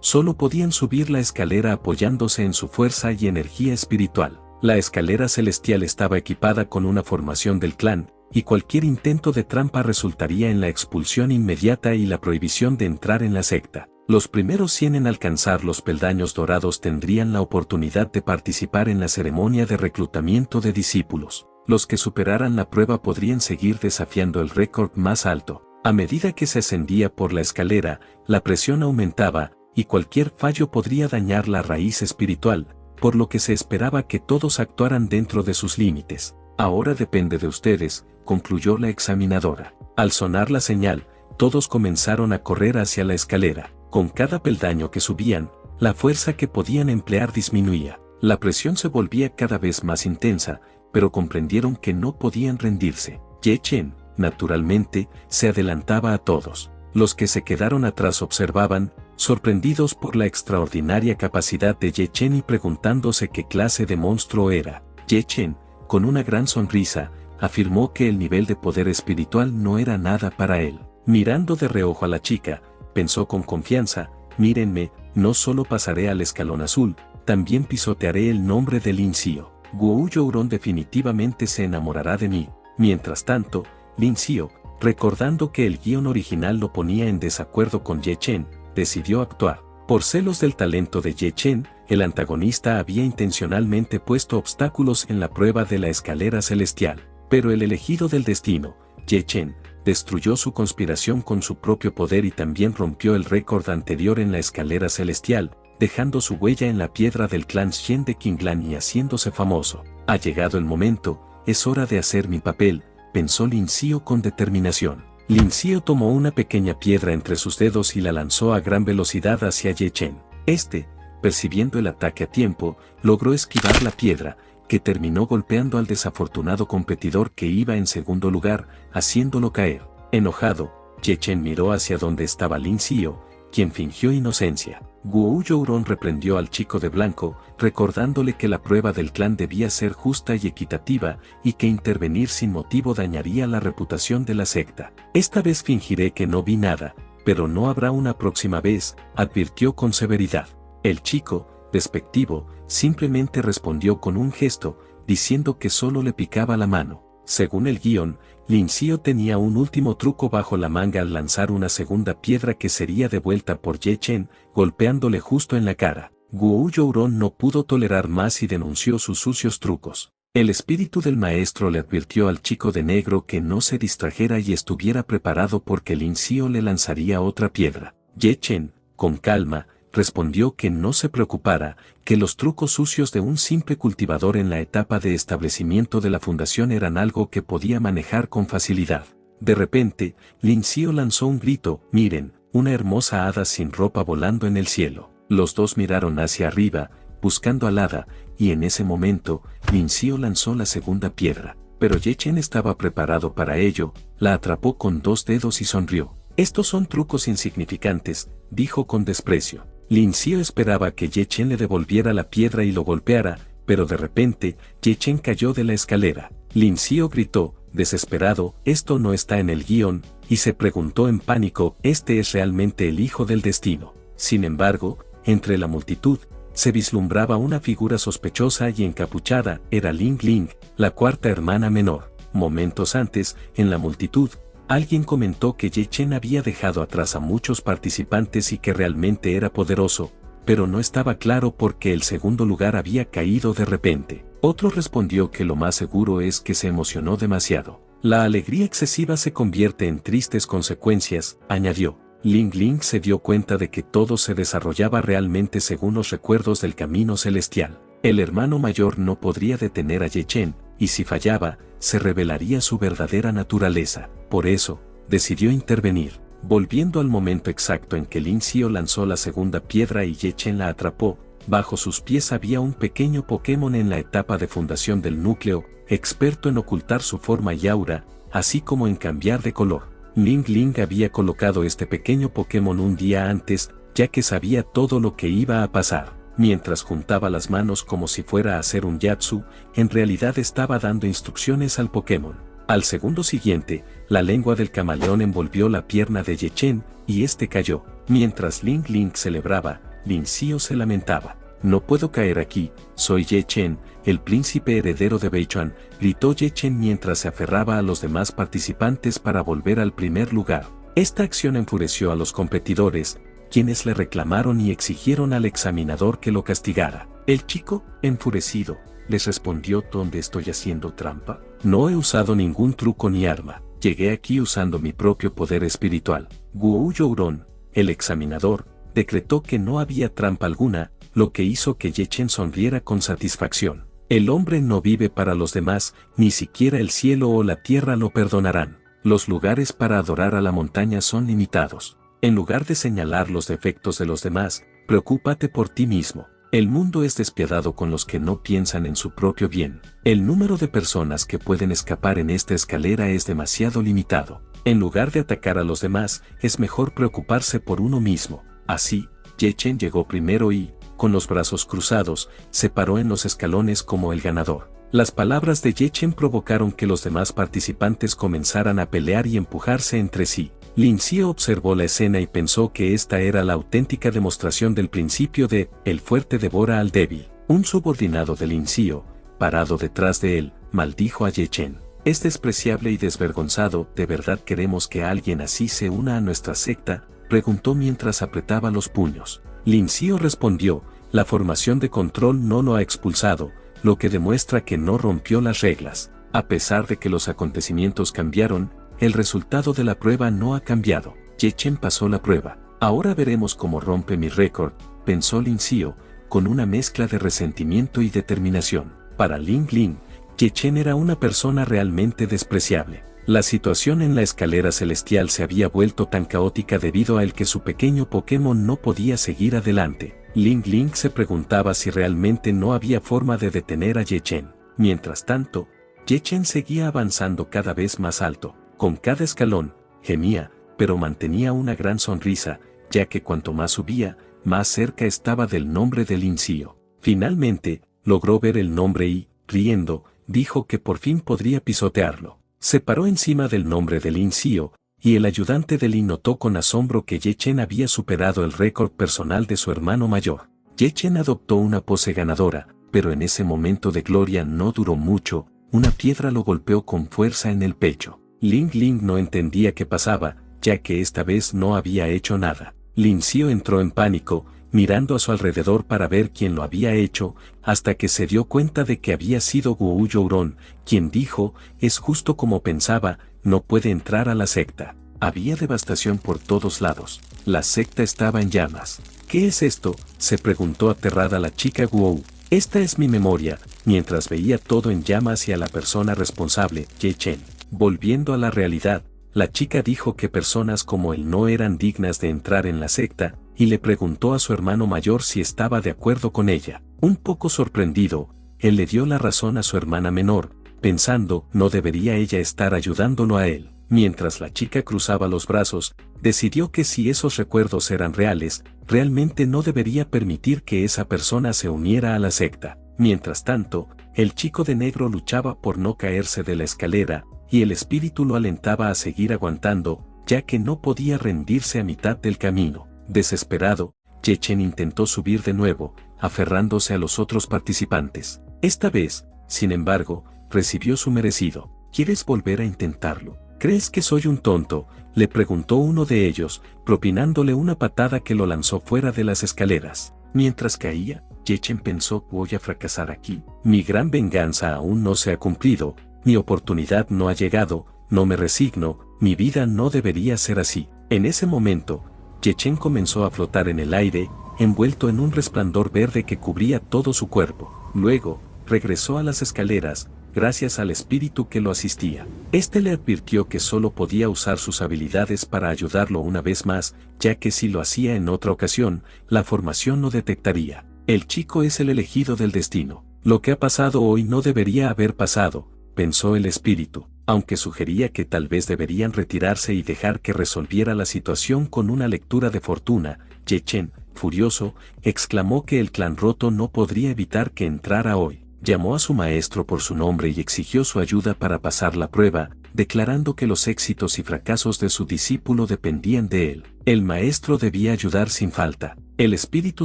solo podían subir la escalera apoyándose en su fuerza y energía espiritual. La escalera celestial estaba equipada con una formación del clan, y cualquier intento de trampa resultaría en la expulsión inmediata y la prohibición de entrar en la secta. Los primeros 100 en alcanzar los peldaños dorados tendrían la oportunidad de participar en la ceremonia de reclutamiento de discípulos. Los que superaran la prueba podrían seguir desafiando el récord más alto. A medida que se ascendía por la escalera, la presión aumentaba, y cualquier fallo podría dañar la raíz espiritual, por lo que se esperaba que todos actuaran dentro de sus límites. Ahora depende de ustedes, concluyó la examinadora. Al sonar la señal, todos comenzaron a correr hacia la escalera. Con cada peldaño que subían, la fuerza que podían emplear disminuía. La presión se volvía cada vez más intensa, pero comprendieron que no podían rendirse. Ye Chen, naturalmente, se adelantaba a todos. Los que se quedaron atrás observaban, sorprendidos por la extraordinaria capacidad de Ye Chen y preguntándose qué clase de monstruo era. Ye Chen, con una gran sonrisa, afirmó que el nivel de poder espiritual no era nada para él. Mirando de reojo a la chica, pensó con confianza, mírenme, no solo pasaré al escalón azul, también pisotearé el nombre de Lin Xiao. Wu Youron definitivamente se enamorará de mí. Mientras tanto, Lin Xiao, recordando que el guión original lo ponía en desacuerdo con Ye Chen, decidió actuar. Por celos del talento de Ye Chen, el antagonista había intencionalmente puesto obstáculos en la prueba de la escalera celestial. Pero el elegido del destino, Ye Chen, destruyó su conspiración con su propio poder y también rompió el récord anterior en la escalera celestial, dejando su huella en la piedra del clan Shen de Qinglan y haciéndose famoso. Ha llegado el momento, es hora de hacer mi papel, pensó Lin Xiao con determinación. Lin Xiao tomó una pequeña piedra entre sus dedos y la lanzó a gran velocidad hacia Ye Chen. Este, percibiendo el ataque a tiempo, logró esquivar la piedra, que terminó golpeando al desafortunado competidor que iba en segundo lugar, haciéndolo caer. Enojado, Ye Chen miró hacia donde estaba Lin Xiao, quien fingió inocencia. Wu Youron reprendió al chico de blanco, recordándole que la prueba del clan debía ser justa y equitativa, y que intervenir sin motivo dañaría la reputación de la secta. Esta vez fingiré que no vi nada, pero no habrá una próxima vez, advirtió con severidad. El chico, despectivo, simplemente respondió con un gesto, diciendo que solo le picaba la mano. Según el guión, Lin Xiao tenía un último truco bajo la manga al lanzar una segunda piedra que sería devuelta por Ye Chen, golpeándole justo en la cara. Wu Youron no pudo tolerar más y denunció sus sucios trucos. El espíritu del maestro le advirtió al chico de negro que no se distrajera y estuviera preparado porque Lin Xiao le lanzaría otra piedra. Ye Chen, con calma, respondió que no se preocupara, que los trucos sucios de un simple cultivador en la etapa de establecimiento de la fundación eran algo que podía manejar con facilidad. De repente, Lin Xiao lanzó un grito, miren, una hermosa hada sin ropa volando en el cielo. Los dos miraron hacia arriba, buscando al hada, y en ese momento, Lin Xiao lanzó la segunda piedra. Pero Ye Chen estaba preparado para ello, la atrapó con 2 dedos y sonrió. Estos son trucos insignificantes, dijo con desprecio. Lin Xiao esperaba que Ye Chen le devolviera la piedra y lo golpeara, pero de repente, Ye Chen cayó de la escalera. Lin Xiao gritó, desesperado, esto no está en el guión, y se preguntó en pánico, ¿este es realmente el hijo del destino? Sin embargo, entre la multitud, se vislumbraba una figura sospechosa y encapuchada, era Ling Ling, la cuarta hermana menor. Momentos antes, en la multitud, alguien comentó que Ye Chen había dejado atrás a muchos participantes y que realmente era poderoso, pero no estaba claro por qué el segundo lugar había caído de repente. Otro respondió que lo más seguro es que se emocionó demasiado. La alegría excesiva se convierte en tristes consecuencias, añadió. Ling Ling se dio cuenta de que todo se desarrollaba realmente según los recuerdos del camino celestial. El hermano mayor no podría detener a Ye Chen, y si fallaba, se revelaría su verdadera naturaleza. Por eso, decidió intervenir. Volviendo al momento exacto en que Lin Xiao lanzó la segunda piedra y Ye Chen la atrapó, bajo sus pies había un pequeño Pokémon en la etapa de fundación del núcleo, experto en ocultar su forma y aura, así como en cambiar de color. Ling Ling había colocado este pequeño Pokémon un día antes, ya que sabía todo lo que iba a pasar. Mientras juntaba las manos como si fuera a hacer un yatsu, en realidad estaba dando instrucciones al Pokémon. Al segundo siguiente, la lengua del camaleón envolvió la pierna de Ye Chen, y este cayó. Mientras Ling Ling celebraba, Lin Xiao se lamentaba. No puedo caer aquí, soy Ye Chen, el príncipe heredero de Beichuan, gritó Ye Chen mientras se aferraba a los demás participantes para volver al primer lugar. Esta acción enfureció a los competidores, quienes le reclamaron y exigieron al examinador que lo castigara. El chico, enfurecido, les respondió, ¿dónde estoy haciendo trampa? No he usado ningún truco ni arma, llegué aquí usando mi propio poder espiritual. Guo Youron, el examinador, decretó que no había trampa alguna, lo que hizo que Ye Chen sonriera con satisfacción. El hombre no vive para los demás, ni siquiera el cielo o la tierra lo perdonarán. Los lugares para adorar a la montaña son limitados. En lugar de señalar los defectos de los demás, preocúpate por ti mismo. El mundo es despiadado con los que no piensan en su propio bien. El número de personas que pueden escapar en esta escalera es demasiado limitado. En lugar de atacar a los demás, es mejor preocuparse por uno mismo. Así, Ye Chen llegó primero y, con los brazos cruzados, se paró en los escalones como el ganador. Las palabras de Ye Chen provocaron que los demás participantes comenzaran a pelear y empujarse entre sí. Lin Xiao observó la escena y pensó que esta era la auténtica demostración del principio de «el fuerte devora al débil». Un subordinado de Lin Xiao, parado detrás de él, maldijo a Ye Chen. «Es despreciable y desvergonzado, ¿de verdad queremos que alguien así se una a nuestra secta?», preguntó mientras apretaba los puños. Lin Xiao respondió, «La formación de control no lo ha expulsado, lo que demuestra que no rompió las reglas. A pesar de que los acontecimientos cambiaron, el resultado de la prueba no ha cambiado. Ye Chen pasó la prueba. Ahora veremos cómo rompe mi récord», pensó Lin Xiao, con una mezcla de resentimiento y determinación. Para Ling Ling, Ye Chen era una persona realmente despreciable. La situación en la escalera celestial se había vuelto tan caótica debido a que su pequeño Pokémon no podía seguir adelante. Ling Ling se preguntaba si realmente no había forma de detener a Ye Chen. Mientras tanto, Ye Chen seguía avanzando cada vez más alto. Con cada escalón, gemía, pero mantenía una gran sonrisa, ya que cuanto más subía, más cerca estaba del nombre de Lin Xiao. Finalmente, logró ver el nombre y, riendo, dijo que por fin podría pisotearlo. Se paró encima del nombre de Lin Xiao, y el ayudante de Lin notó con asombro que Ye Chen había superado el récord personal de su hermano mayor. Ye Chen adoptó una pose ganadora, pero en ese momento de gloria no duró mucho, una piedra lo golpeó con fuerza en el pecho. Ling Ling no entendía qué pasaba, ya que esta vez no había hecho nada. Lin Xiao entró en pánico, mirando a su alrededor para ver quién lo había hecho, hasta que se dio cuenta de que había sido Guo Youron, quien dijo, «Es justo como pensaba, no puede entrar a la secta». Había devastación por todos lados. La secta estaba en llamas. «¿Qué es esto?», se preguntó aterrada la chica Guo. «Esta es mi memoria», mientras veía todo en llamas y a la persona responsable, Ye Chen. Volviendo a la realidad, la chica dijo que personas como él no eran dignas de entrar en la secta, y le preguntó a su hermano mayor si estaba de acuerdo con ella. Un poco sorprendido, él le dio la razón a su hermana menor, pensando, no debería ella estar ayudándolo a él. Mientras la chica cruzaba los brazos, decidió que si esos recuerdos eran reales, realmente no debería permitir que esa persona se uniera a la secta. Mientras tanto, El chico de negro luchaba por no caerse de la escalera, y el espíritu lo alentaba a seguir aguantando, ya que no podía rendirse a mitad del camino. Desesperado, Yechen intentó subir de nuevo, aferrándose a los otros participantes. Esta vez, sin embargo, recibió su merecido. ¿Quieres volver a intentarlo? ¿Crees que soy un tonto?, le preguntó uno de ellos, propinándole una patada que lo lanzó fuera de las escaleras. Mientras caía, Yechen pensó: voy a fracasar aquí. Mi gran venganza aún no se ha cumplido, mi oportunidad no ha llegado, no me resigno, mi vida no debería ser así. En ese momento, Yechen comenzó a flotar en el aire, envuelto en un resplandor verde que cubría todo su cuerpo. Luego, regresó a las escaleras, gracias al espíritu que lo asistía. Este le advirtió que solo podía usar sus habilidades para ayudarlo una vez más, ya que si lo hacía en otra ocasión, la formación lo detectaría. El chico es el elegido del destino. Lo que ha pasado hoy no debería haber pasado, pensó el espíritu, aunque sugería que tal vez deberían retirarse y dejar que resolviera la situación con una lectura de fortuna. Yechen, furioso, exclamó que el clan roto no podría evitar que entrara hoy. Llamó a su maestro por su nombre y exigió su ayuda para pasar la prueba, declarando que los éxitos y fracasos de su discípulo dependían de él. El maestro debía ayudar sin falta. El espíritu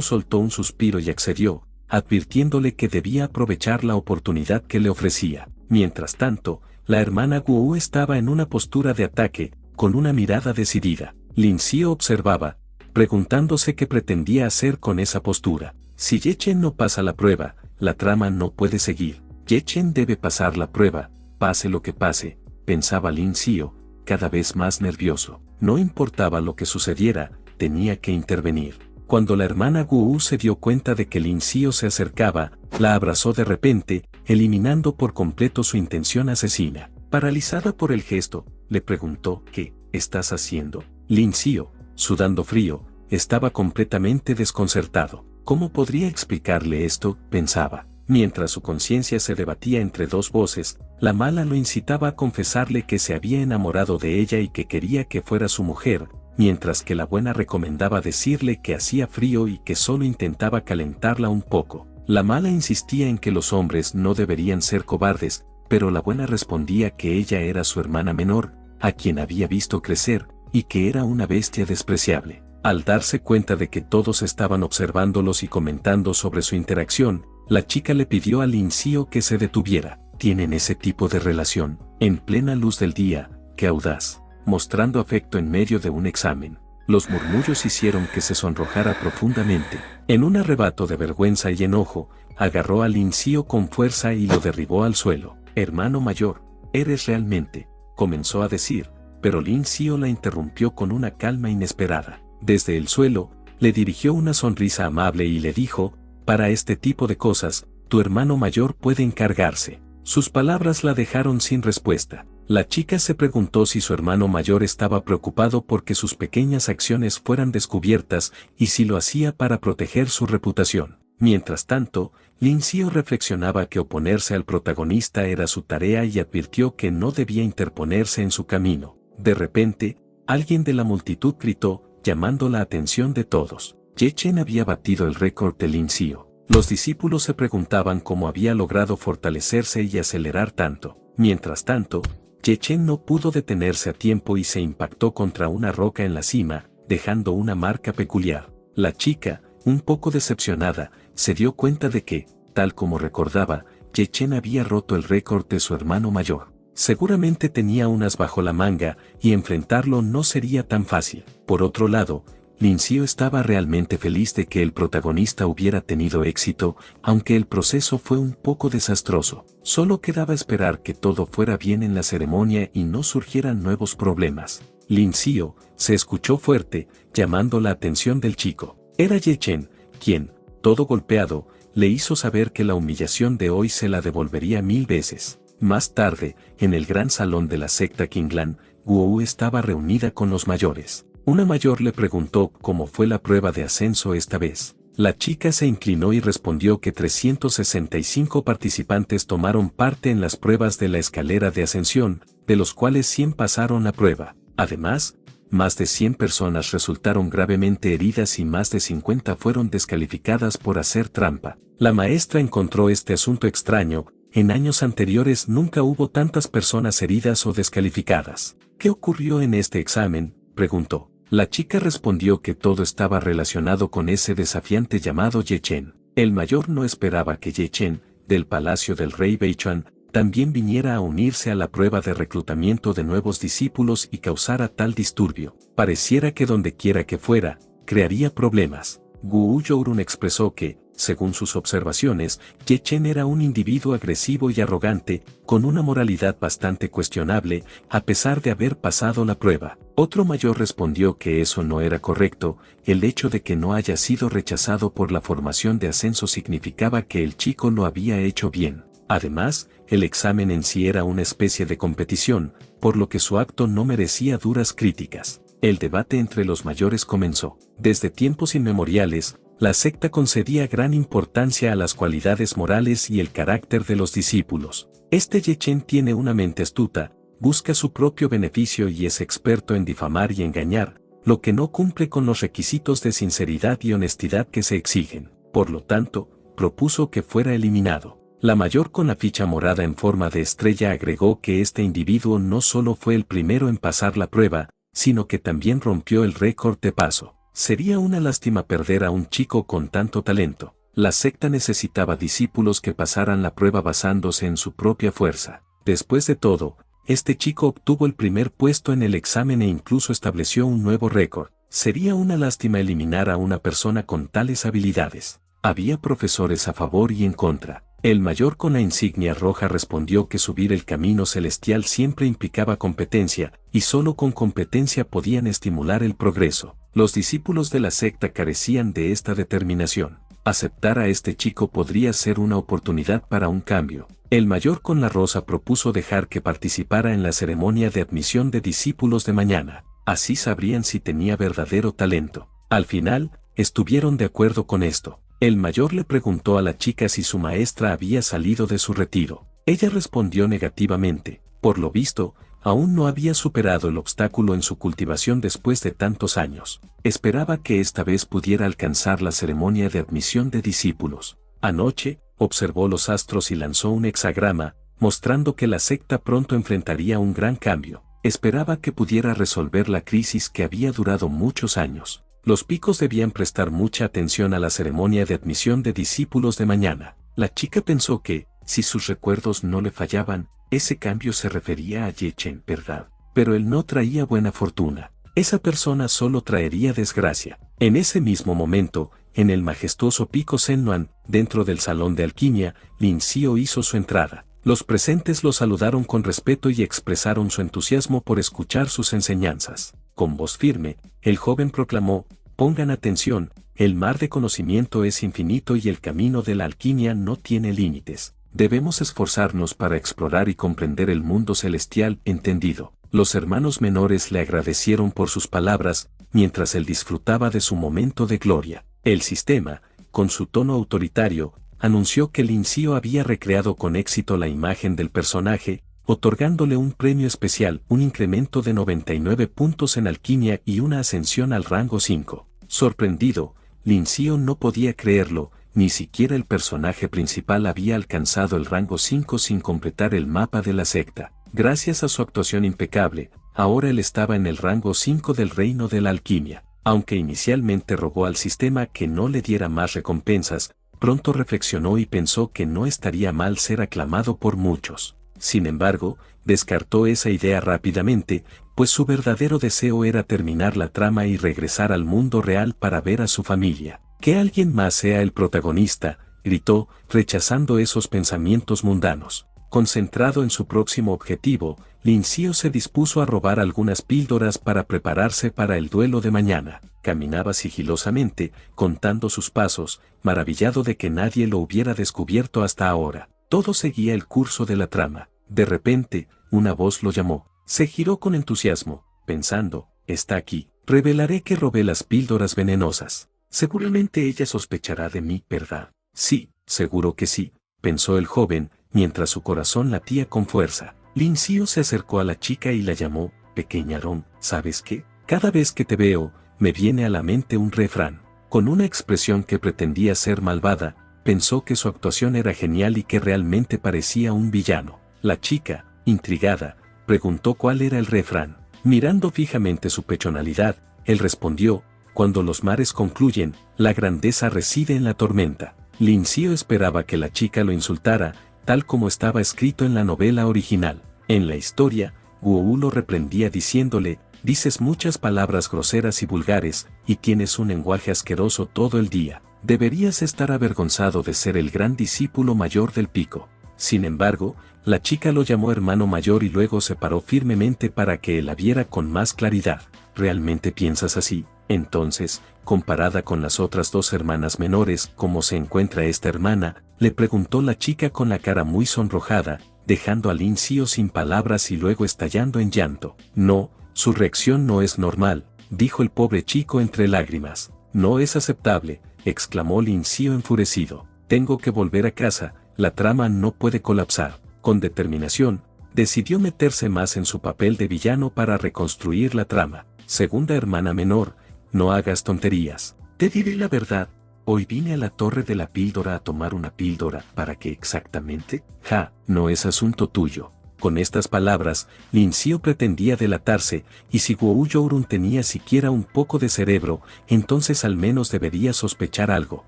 soltó un suspiro y accedió, advirtiéndole que debía aprovechar la oportunidad que le ofrecía. Mientras tanto, la hermana Guo estaba en una postura de ataque, con una mirada decidida. Lin Xiao observaba, preguntándose qué pretendía hacer con esa postura. Si Yechen no pasa la prueba, la trama no puede seguir. Yechen debe pasar la prueba, pase lo que pase, pensaba Lin Xiao, cada vez más nervioso. No importaba lo que sucediera, tenía que intervenir. Cuando la hermana Guo se dio cuenta de que Lin Xiao se acercaba, la abrazó de repente, eliminando por completo su intención asesina. Paralizada por el gesto, le preguntó: ¿qué estás haciendo? Lin Xiao, sudando frío, estaba completamente desconcertado. ¿Cómo podría explicarle esto?, pensaba. Mientras su conciencia se debatía entre dos voces, la mala lo incitaba a confesarle que se había enamorado de ella y que quería que fuera su mujer, mientras que la buena recomendaba decirle que hacía frío y que solo intentaba calentarla un poco. La mala insistía en que los hombres no deberían ser cobardes, pero la buena respondía que ella era su hermana menor, a quien había visto crecer, y que era una bestia despreciable. Al darse cuenta de que todos estaban observándolos y comentando sobre su interacción, la chica le pidió a Lin Xiao que se detuviera. ¿Tienen ese tipo de relación, en plena luz del día? ¡Qué audaz! Mostrando afecto en medio de un examen. Los murmullos hicieron que se sonrojara profundamente. En un arrebato de vergüenza y enojo, agarró a Lin Xiao con fuerza y lo derribó al suelo. Hermano mayor, eres realmente, comenzó a decir, pero Lin Xiao la interrumpió con una calma inesperada. Desde el suelo, le dirigió una sonrisa amable y le dijo: para este tipo de cosas, tu hermano mayor puede encargarse. Sus palabras la dejaron sin respuesta. La chica se preguntó si su hermano mayor estaba preocupado porque sus pequeñas acciones fueran descubiertas y si lo hacía para proteger su reputación. Mientras tanto, Lin Xiao reflexionaba que oponerse al protagonista era su tarea y advirtió que no debía interponerse en su camino. De repente, alguien de la multitud gritó, llamando la atención de todos. Yechen había batido el récord de Lin Xiao. Los discípulos se preguntaban cómo había logrado fortalecerse y acelerar tanto. Mientras tanto, Yechen no pudo detenerse a tiempo y se impactó contra una roca en la cima, dejando una marca peculiar. La chica, un poco decepcionada, se dio cuenta de que, tal como recordaba, Yechen había roto el récord de su hermano mayor. Seguramente tenía unas bajo la manga, y enfrentarlo no sería tan fácil. Por otro lado, Lin Xiao estaba realmente feliz de que el protagonista hubiera tenido éxito, aunque el proceso fue un poco desastroso. Solo quedaba esperar que todo fuera bien en la ceremonia y no surgieran nuevos problemas. Lin Xiao se escuchó fuerte, llamando la atención del chico. Era Yechen, quien, todo golpeado, le hizo saber que la humillación de hoy se la devolvería 1000 veces. Más tarde, en el gran salón de la secta Qinglan, Guo estaba reunida con los mayores. Una mayor le preguntó cómo fue la prueba de ascenso esta vez. La chica se inclinó y respondió que 365 participantes tomaron parte en las pruebas de la escalera de ascensión, de los cuales 100 pasaron la prueba. Además, más de 100 personas resultaron gravemente heridas y más de 50 fueron descalificadas por hacer trampa. La maestra encontró este asunto extraño, en años anteriores nunca hubo tantas personas heridas o descalificadas. ¿Qué ocurrió en este examen?, preguntó. La chica respondió que todo estaba relacionado con ese desafiante llamado Ye Chen. El mayor no esperaba que Ye Chen, del palacio del rey Beichuan, también viniera a unirse a la prueba de reclutamiento de nuevos discípulos y causara tal disturbio. Pareciera que donde quiera que fuera, crearía problemas. Gu Yourun expresó que, según sus observaciones, Ye Chen era un individuo agresivo y arrogante, con una moralidad bastante cuestionable, a pesar de haber pasado la prueba. Otro mayor respondió que eso no era correcto, el hecho de que no haya sido rechazado por la formación de ascenso significaba que el chico lo había hecho bien. Además, el examen en sí era una especie de competición, por lo que su acto no merecía duras críticas. El debate entre los mayores comenzó. Desde tiempos inmemoriales, la secta concedía gran importancia a las cualidades morales y el carácter de los discípulos. Este Ye Chen tiene una mente astuta, busca su propio beneficio y es experto en difamar y engañar, lo que no cumple con los requisitos de sinceridad y honestidad que se exigen. Por lo tanto, propuso que fuera eliminado. La mayor con la ficha morada en forma de estrella agregó que este individuo no solo fue el primero en pasar la prueba, sino que también rompió el récord de paso. Sería una lástima perder a un chico con tanto talento. La secta necesitaba discípulos que pasaran la prueba basándose en su propia fuerza. Después de todo, este chico obtuvo el primer puesto en el examen e incluso estableció un nuevo récord. Sería una lástima eliminar a una persona con tales habilidades. Había profesores a favor y en contra. El mayor con la insignia roja respondió que subir el camino celestial siempre implicaba competencia, y solo con competencia podían estimular el progreso. Los discípulos de la secta carecían de esta determinación. Aceptar a este chico podría ser una oportunidad para un cambio. El mayor con la rosa propuso dejar que participara en la ceremonia de admisión de discípulos de mañana. Así sabrían si tenía verdadero talento. Al final, estuvieron de acuerdo con esto. El mayor le preguntó a la chica si su maestra había salido de su retiro. Ella respondió negativamente. Por lo visto, aún no había superado el obstáculo en su cultivación después de tantos años. Esperaba que esta vez pudiera alcanzar la ceremonia de admisión de discípulos. Anoche, observó los astros y lanzó un hexagrama, mostrando que la secta pronto enfrentaría un gran cambio. Esperaba que pudiera resolver la crisis que había durado muchos años. Los picos debían prestar mucha atención a la ceremonia de admisión de discípulos de mañana. La chica pensó que, si sus recuerdos no le fallaban, ese cambio se refería a Ye Chen, ¿verdad? Pero él no traía buena fortuna. Esa persona solo traería desgracia. En ese mismo momento, en el majestuoso pico Sennuan, dentro del salón de alquimia, Lin Xiao hizo su entrada. Los presentes lo saludaron con respeto y expresaron su entusiasmo por escuchar sus enseñanzas. Con voz firme, el joven proclamó: pongan atención, el mar de conocimiento es infinito y el camino de la alquimia no tiene límites. Debemos esforzarnos para explorar y comprender el mundo celestial entendido. Los hermanos menores le agradecieron por sus palabras, mientras él disfrutaba de su momento de gloria. El sistema, con su tono autoritario, anunció que Lin Xiao había recreado con éxito la imagen del personaje, otorgándole un premio especial, un incremento de 99 puntos en alquimia y una ascensión al rango 5. Sorprendido, Lin Xiao no podía creerlo, ni siquiera el personaje principal había alcanzado el rango 5 sin completar el mapa de la secta. Gracias a su actuación impecable, ahora él estaba en el rango 5 del reino de la alquimia. Aunque inicialmente rogó al sistema que no le diera más recompensas, pronto reflexionó y pensó que no estaría mal ser aclamado por muchos. Sin embargo, descartó esa idea rápidamente, pues su verdadero deseo era terminar la trama y regresar al mundo real para ver a su familia. Que alguien más sea el protagonista, gritó, rechazando esos pensamientos mundanos. Concentrado en su próximo objetivo, Lin Xiao se dispuso a robar algunas píldoras para prepararse para el duelo de mañana. Caminaba sigilosamente, contando sus pasos, maravillado de que nadie lo hubiera descubierto hasta ahora. Todo seguía el curso de la trama. De repente, una voz lo llamó. Se giró con entusiasmo, pensando: está aquí. Revelaré que robé las píldoras venenosas. Seguramente ella sospechará de mí, ¿verdad? Sí, seguro que sí, pensó el joven, mientras su corazón latía con fuerza. Lin Xiao se acercó a la chica y la llamó: pequeña Ron, ¿sabes qué? Cada vez que te veo, me viene a la mente un refrán. Con una expresión que pretendía ser malvada, pensó que su actuación era genial y que realmente parecía un villano. La chica, intrigada, preguntó cuál era el refrán. Mirando fijamente su personalidad, él respondió: cuando los mares concluyen, la grandeza reside en la tormenta. Lin Xiao esperaba que la chica lo insultara, tal como estaba escrito en la novela original. En la historia, Guo lo reprendía diciéndole: dices muchas palabras groseras y vulgares, y tienes un lenguaje asqueroso todo el día. Deberías estar avergonzado de ser el gran discípulo mayor del pico. Sin embargo, la chica lo llamó hermano mayor y luego se paró firmemente para que él la viera con más claridad. ¿Realmente piensas así? Entonces, comparada con las otras dos hermanas menores, ¿cómo se encuentra esta hermana?, le preguntó la chica con la cara muy sonrojada, dejando a Lin Xiao sin palabras y luego estallando en llanto. No, su reacción no es normal, dijo el pobre chico entre lágrimas. No es aceptable, exclamó Lin Xiao enfurecido. Tengo que volver a casa, la trama no puede colapsar. Con determinación, decidió meterse más en su papel de villano para reconstruir la trama. Segunda hermana menor, no hagas tonterías. Te diré la verdad, hoy vine a la Torre de la Píldora a tomar una píldora. ¿Para qué exactamente? Ja, no es asunto tuyo. Con estas palabras, Lin Xiao pretendía delatarse, y si Guo Yourun tenía siquiera un poco de cerebro, entonces al menos debería sospechar algo.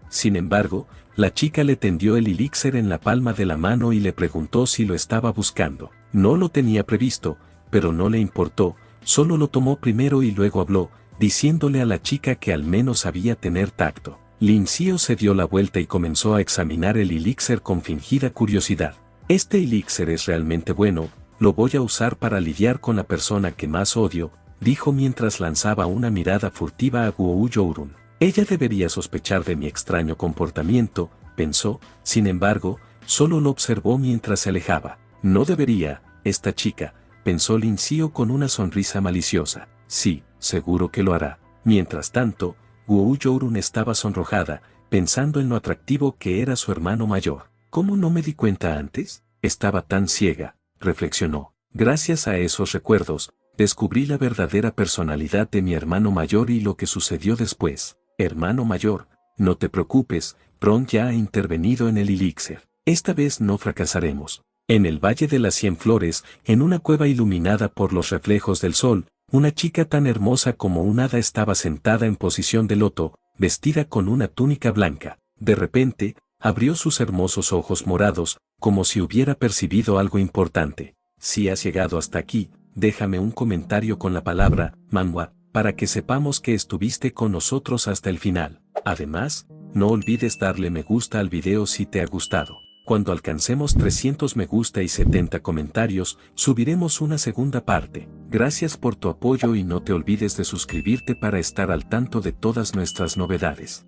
Sin embargo, la chica le tendió el elixir en la palma de la mano y le preguntó si lo estaba buscando. No lo tenía previsto, pero no le importó, solo lo tomó primero y luego habló, diciéndole a la chica que al menos sabía tener tacto. Lin Xiao se dio la vuelta y comenzó a examinar el elixir con fingida curiosidad. Este elixir es realmente bueno, lo voy a usar para lidiar con la persona que más odio, dijo mientras lanzaba una mirada furtiva a Guo Yourun. Ella debería sospechar de mi extraño comportamiento, pensó, sin embargo, solo lo observó mientras se alejaba. No debería, esta chica, pensó Lin Xiao con una sonrisa maliciosa. Sí, seguro que lo hará. Mientras tanto, Guo Yourun estaba sonrojada, pensando en lo atractivo que era su hermano mayor. ¿Cómo no me di cuenta antes? Estaba tan ciega, reflexionó. Gracias a esos recuerdos, descubrí la verdadera personalidad de mi hermano mayor y lo que sucedió después. Hermano mayor, no te preocupes, Ron ya ha intervenido en el elixir. Esta vez no fracasaremos. En el Valle de las 100 Flores, en una cueva iluminada por los reflejos del sol, una chica tan hermosa como un hada estaba sentada en posición de loto, vestida con una túnica blanca. De repente, abrió sus hermosos ojos morados, como si hubiera percibido algo importante. Si has llegado hasta aquí, déjame un comentario con la palabra manhwa, para que sepamos que estuviste con nosotros hasta el final. Además, no olvides darle me gusta al video si te ha gustado. Cuando alcancemos 300 me gusta y 70 comentarios, subiremos una segunda parte. Gracias por tu apoyo y no te olvides de suscribirte para estar al tanto de todas nuestras novedades.